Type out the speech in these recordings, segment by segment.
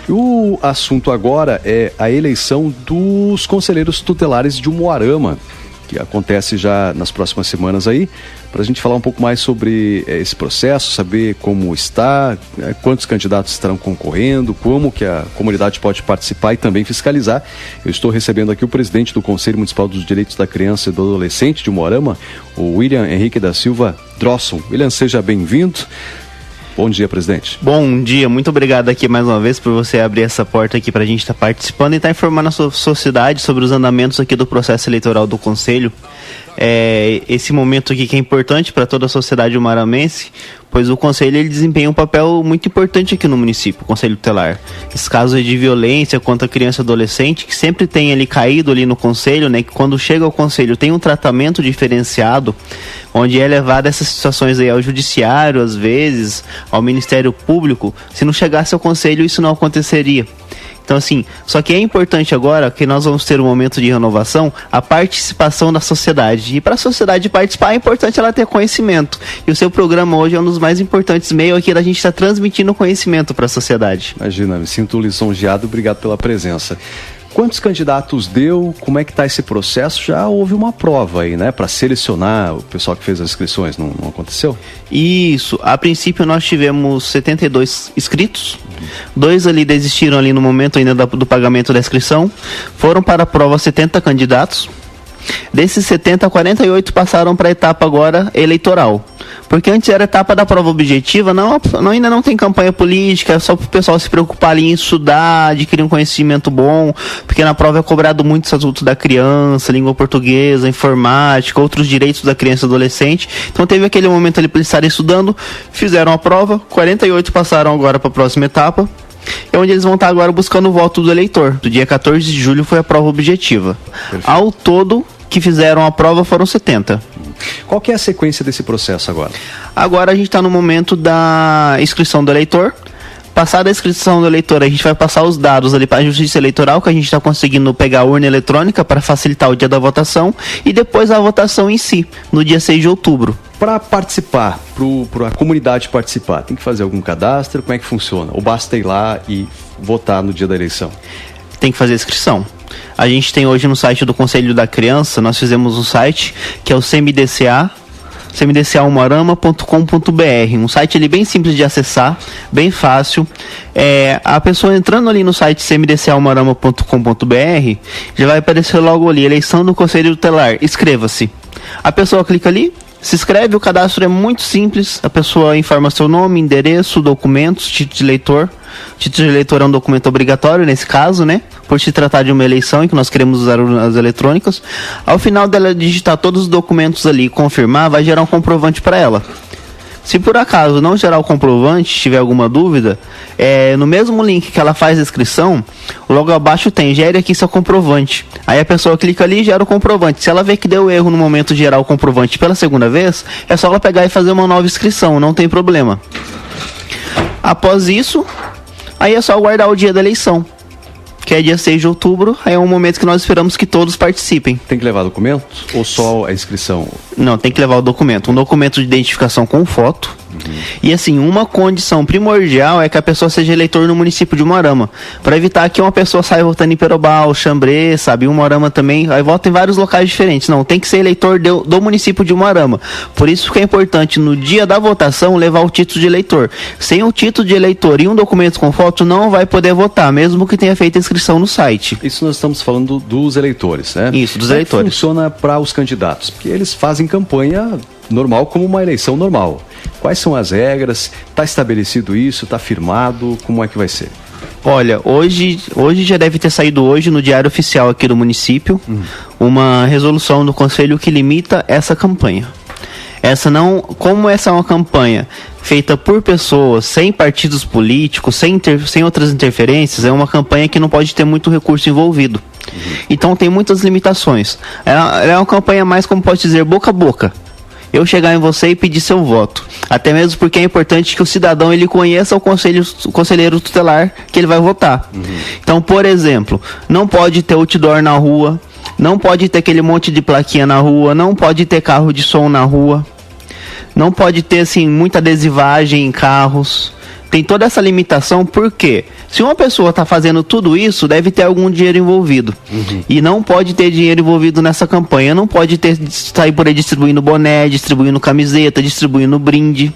E o assunto agora é a eleição dos conselheiros tutelares de Umuarama, que acontece já nas próximas semanas aí, para a gente falar um pouco mais sobre esse processo, saber como está, quantos candidatos estarão concorrendo, como que a comunidade pode participar e também fiscalizar. Eu estou recebendo aqui o presidente do Conselho Municipal dos Direitos da Criança e do Adolescente de Umuarama, o William Henrique da Silva Drosson. William, seja bem-vindo. Bom dia, presidente. Bom dia, muito obrigado aqui mais uma vez por você abrir essa porta aqui para a gente estar participando e estar informando a sociedade sobre os andamentos aqui do processo eleitoral do Conselho. Esse momento aqui que é importante para toda a sociedade umaramense, pois o Conselho ele desempenha um papel muito importante aqui no município, o Conselho Tutelar. Esses casos de violência contra criança e adolescente, que sempre tem ali caído ali no Conselho, né, que quando chega ao Conselho tem um tratamento diferenciado, onde é levado essas situações aí ao Judiciário, às vezes, ao Ministério Público. Se não chegasse ao Conselho, isso não aconteceria. Então, assim, só que é importante agora que nós vamos ter um momento de renovação, a participação da sociedade. E para a sociedade participar, é importante ela ter conhecimento. E o seu programa hoje é um dos mais importantes meios aqui da gente estar transmitindo conhecimento para a sociedade. Imagina, me sinto lisonjeado, obrigado pela presença. Quantos candidatos deu? Como é que está esse processo? Já houve uma prova aí, né? Para selecionar o pessoal que fez as inscrições, não aconteceu? Isso. A princípio nós tivemos 72 inscritos. 2 ali desistiram ali no momento ainda do pagamento da inscrição. Foram para a prova 70 candidatos. Desses 70, 48 passaram para a etapa agora eleitoral. Porque antes era a etapa da prova objetiva, ainda não tem campanha política, é só para o pessoal se preocupar ali em estudar, adquirir um conhecimento bom, porque na prova é cobrado muito estatuto da criança, língua portuguesa, informática, outros direitos da criança e adolescente. Então teve aquele momento ali para eles estarem estudando, fizeram a prova, 48 passaram agora para a próxima etapa. É onde eles vão estar agora buscando o voto do eleitor. Do dia 14 de julho foi a prova objetiva. Perfeito. Ao todo, que fizeram a prova foram 70. Qual que é a sequência desse processo agora? Agora a gente está no momento da inscrição do eleitor. Passada a inscrição do eleitor, a gente vai passar os dados ali para a Justiça Eleitoral, que a gente está conseguindo pegar a urna eletrônica para facilitar o dia da votação, e depois a votação em si, no dia 6 de outubro. Para participar, para a comunidade participar, tem que fazer algum cadastro? Como é que funciona? Ou basta ir lá e votar no dia da eleição? Tem que fazer a inscrição. A gente tem hoje no site do Conselho da Criança, nós fizemos um site que é o cmdca.umuarama.com.br, um site ali bem simples de acessar, bem fácil. A pessoa entrando ali no site cmdca.umuarama.com.br, já vai aparecer logo ali, eleição do Conselho Tutelar, inscreva-se. A pessoa clica ali, se inscreve, o cadastro é muito simples, a pessoa informa seu nome, endereço, documentos, título de eleitor. Título de eleitor é um documento obrigatório nesse caso, né? Por se tratar de uma eleição em que nós queremos usar as eletrônicas. Ao final dela digitar todos os documentos ali e confirmar, vai gerar um comprovante para ela. Se por acaso não gerar o comprovante, tiver alguma dúvida, no mesmo link que ela faz a inscrição, logo abaixo tem, gere aqui seu comprovante. Aí a pessoa clica ali e gera o comprovante. Se ela vê que deu erro no momento de gerar o comprovante pela segunda vez, é só ela pegar e fazer uma nova inscrição, não tem problema. Após isso, aí é só aguardar o dia da eleição, que é dia 6 de outubro, aí é um momento que nós esperamos que todos participem. Tem que levar documento ou só a inscrição? Não, tem que levar o documento. Um documento de identificação com foto. E assim, uma condição primordial é que a pessoa seja eleitor no município de Umuarama, para evitar que uma pessoa saia votando em Perobal, Xambrê, sabe, Umuarama também, aí vota em vários locais diferentes. Não, tem que ser eleitor do município de Umuarama. Por isso que é importante, no dia da votação, levar o título de eleitor. Sem o título de eleitor e um documento com foto, não vai poder votar, mesmo que tenha feito a inscrição no site. Isso nós estamos falando dos eleitores, né? Isso, dos eleitores. Funciona para os candidatos, porque eles fazem campanha normal como uma eleição normal. Quais são as regras? Está estabelecido isso? Está firmado? Como é que vai ser? Olha, hoje já deve ter saído hoje no Diário Oficial aqui do município uma resolução do Conselho que limita essa campanha. Como essa é uma campanha feita por pessoas, sem partidos políticos, sem outras interferências, é uma campanha que não pode ter muito recurso envolvido. Então tem muitas limitações. Ela é uma campanha mais, como pode dizer, boca a boca. Eu chegar em você e pedir seu voto. Até mesmo porque é importante que o cidadão ele conheça o conselheiro tutelar que ele vai votar. Então, por exemplo, não pode ter outdoor na rua, não pode ter aquele monte de plaquinha na rua, não pode ter carro de som na rua, não pode ter assim muita adesivagem em carros. tem toda essa limitação, porque se uma pessoa está fazendo tudo isso, deve ter algum dinheiro envolvido. E não pode ter dinheiro envolvido nessa campanha, não pode sair por aí distribuindo boné, distribuindo camiseta, distribuindo brinde.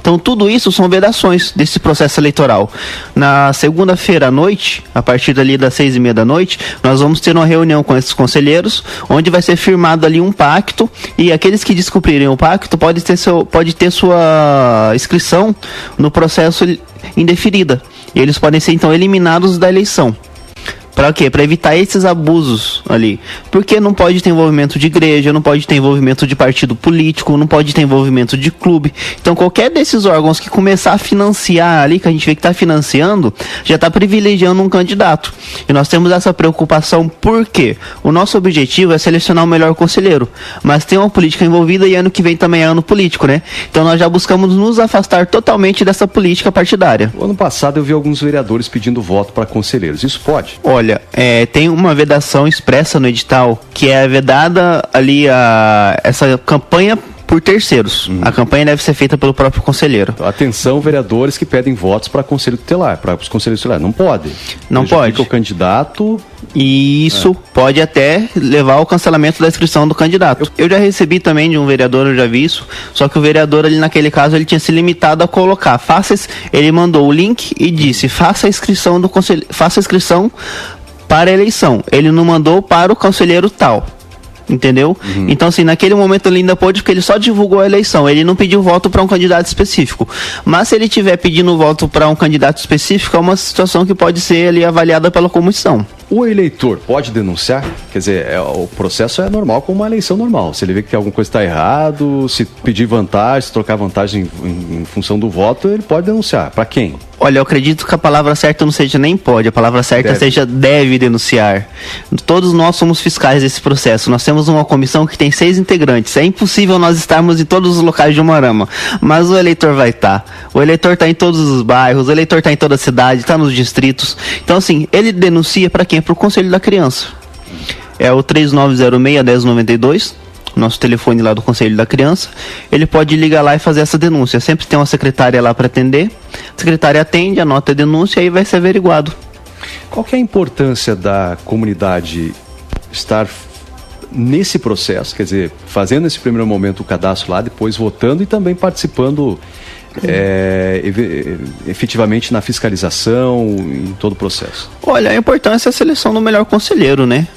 Então tudo isso são vedações desse processo eleitoral. Na segunda-feira à noite, a partir dali das 6:30 da noite, nós vamos ter uma reunião com esses conselheiros, onde vai ser firmado ali um pacto, e aqueles que descumprirem o pacto pode ter sua inscrição no processo indeferida. E eles podem ser então eliminados da eleição. Para quê? Para evitar esses abusos ali. Porque não pode ter envolvimento de igreja, não pode ter envolvimento de partido político, não pode ter envolvimento de clube. Então qualquer desses órgãos que começar a financiar ali, que a gente vê que está financiando, já está privilegiando um candidato. E nós temos essa preocupação porque o nosso objetivo é selecionar o melhor conselheiro. Mas tem uma política envolvida e ano que vem também é ano político, né? Então nós já buscamos nos afastar totalmente dessa política partidária. O ano passado eu vi alguns vereadores pedindo voto para conselheiros. Isso pode? Olha, tem uma vedação expressa no edital que é vedada ali essa campanha por terceiros. A campanha deve ser feita pelo próprio conselheiro. Então, atenção, vereadores que pedem votos para conselho tutelar, para os conselheiros tutelares. Não pode. Não pode. O candidato... E isso pode até levar ao cancelamento da inscrição do candidato. Eu já recebi também de um vereador, eu já vi isso, só que o vereador ali naquele caso ele tinha se limitado a colocar, ele mandou o link e disse, faça a inscrição para a eleição. Ele não mandou para o conselheiro tal. Entendeu? Então, assim, naquele momento ele ainda pôde, porque ele só divulgou a eleição, ele não pediu voto para um candidato específico. Mas se ele estiver pedindo voto para um candidato específico, é uma situação que pode ser ali avaliada pela comissão. O eleitor pode denunciar? Quer dizer, o processo é normal como uma eleição normal. Se ele vê que alguma coisa está errado, se pedir vantagem, se trocar vantagem em função do voto, ele pode denunciar. Para quem? Olha, eu acredito que a palavra certa não seja nem pode, a palavra certa seja deve denunciar. Todos nós somos fiscais desse processo. Nós temos uma comissão que tem 6 integrantes. É impossível nós estarmos em todos os locais de Umuarama, mas o eleitor vai estar. O eleitor está em todos os bairros, o eleitor está em toda a cidade, está nos distritos. Então, assim, ele denuncia para quem? Para o Conselho da Criança. É o 3906-1092. Nosso telefone lá do Conselho da Criança, ele pode ligar lá e fazer essa denúncia. Sempre tem uma secretária lá para atender, a secretária atende, anota a denúncia e aí vai ser averiguado. Qual que é a importância da comunidade estar nesse processo, quer dizer, fazendo nesse primeiro momento o cadastro lá, depois votando e também participando efetivamente na fiscalização, em todo o processo? Olha, a importância é a seleção do melhor conselheiro, né?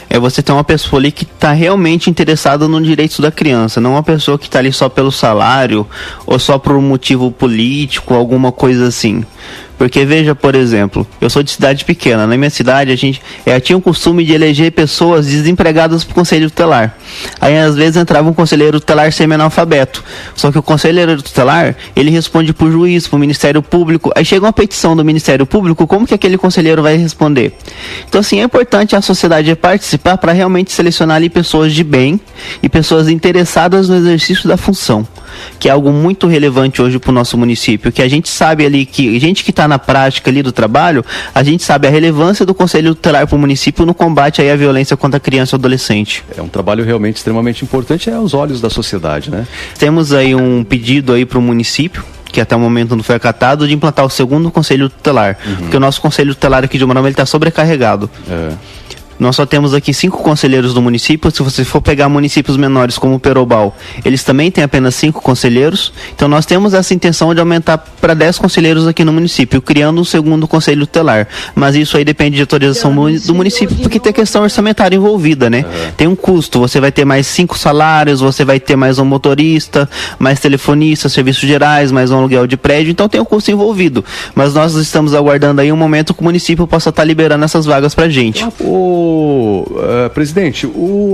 É você ter uma pessoa ali que está realmente interessada no direito da criança, não uma pessoa que está ali só pelo salário ou só por um motivo político, alguma coisa assim. Porque veja, por exemplo, eu sou de cidade pequena, na minha cidade a gente tinha o costume de eleger pessoas desempregadas para o conselho tutelar. Aí às vezes entrava um conselheiro tutelar semi-analfabeto, só que o conselheiro tutelar, ele responde para o juiz, para o Ministério Público, aí chega uma petição do Ministério Público, como que aquele conselheiro vai responder? Então assim, é importante a sociedade participar para realmente selecionar ali pessoas de bem e pessoas interessadas no exercício da função, que é algo muito relevante hoje para o nosso município, que a gente sabe ali, que a gente que está na prática ali do trabalho, a gente sabe a relevância do Conselho Tutelar para o município no combate aí à violência contra a criança e adolescente. É um trabalho realmente extremamente importante aos olhos da sociedade, né? Temos aí um pedido aí para o município, que até o momento não foi acatado, de implantar o segundo Conselho Tutelar, porque o nosso Conselho Tutelar aqui de Umuarama está sobrecarregado. Nós só temos aqui 5 conselheiros do município. Se você for pegar municípios menores como Perobal, eles também têm apenas 5 conselheiros. Então nós temos essa intenção de aumentar para 10 conselheiros aqui no município, criando um segundo conselho tutelar. Mas isso aí depende de autorização do município, porque tem questão orçamentária envolvida, né? Tem um custo, você vai ter mais 5 salários, você vai ter mais um motorista, mais telefonista, serviços gerais, mais um aluguel de prédio, então tem um custo envolvido. Mas nós estamos aguardando aí um momento que o município possa estar liberando essas vagas pra gente. Presidente,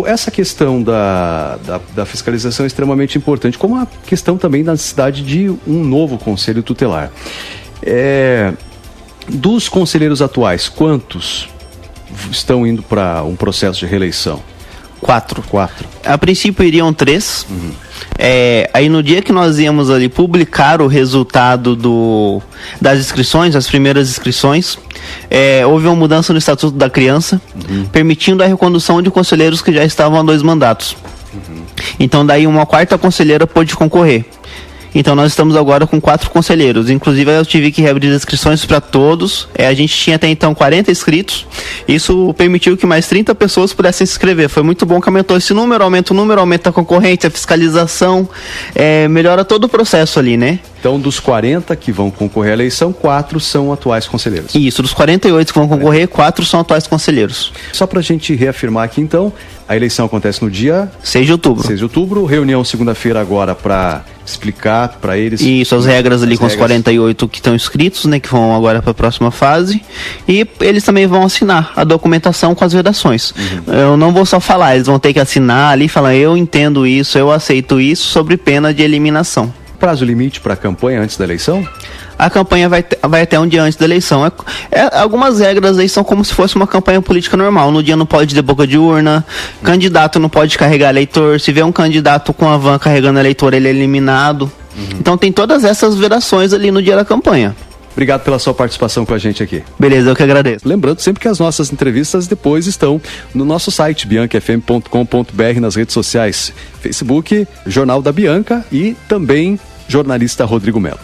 essa questão da fiscalização é extremamente importante, como a questão também da necessidade de um novo conselho tutelar. Dos conselheiros atuais, quantos estão indo para um processo de reeleição? 4. 4. A princípio iriam 3. Aí no dia que nós íamos ali publicar o resultado das inscrições, as primeiras inscrições, houve uma mudança no Estatuto da Criança, permitindo a recondução de conselheiros que já estavam há 2 mandatos. Então daí uma 4ª conselheira pôde concorrer. Então nós estamos agora com 4 conselheiros. Inclusive eu tive que reabrir as inscrições para todos. A gente tinha até então 40 inscritos. Isso permitiu que mais 30 pessoas pudessem se inscrever. Foi muito bom que aumentou esse número, aumenta o número, aumenta a concorrência, a fiscalização, melhora todo o processo ali, né? Então, dos 40 que vão concorrer à eleição, 4 são atuais conselheiros. Isso, dos 48 que vão concorrer, 4 são atuais conselheiros. Só para a gente reafirmar aqui, então, a eleição acontece no dia 6 de outubro. 6 de outubro, reunião segunda-feira agora para explicar para eles. Isso, as regras ali com os 48 que estão inscritos, né, que vão agora para a próxima fase. E eles também vão assinar a documentação com as vedações. Eu não vou só falar, eles vão ter que assinar ali e falar, eu entendo isso, eu aceito isso, sobre pena de eliminação. Prazo limite para a campanha antes da eleição? A campanha vai até um dia antes da eleição. Algumas regras aí são como se fosse uma campanha política normal. No dia não pode ter boca de urna, candidato não pode carregar eleitor, se vê um candidato com a van carregando eleitor, ele é eliminado. Então tem todas essas vedações ali no dia da campanha. Obrigado pela sua participação com a gente aqui. Beleza, eu que agradeço. Lembrando sempre que as nossas entrevistas depois estão no nosso site, biancafm.com.br, nas redes sociais, Facebook, Jornal da Bianca e também jornalista Rodrigo Melo.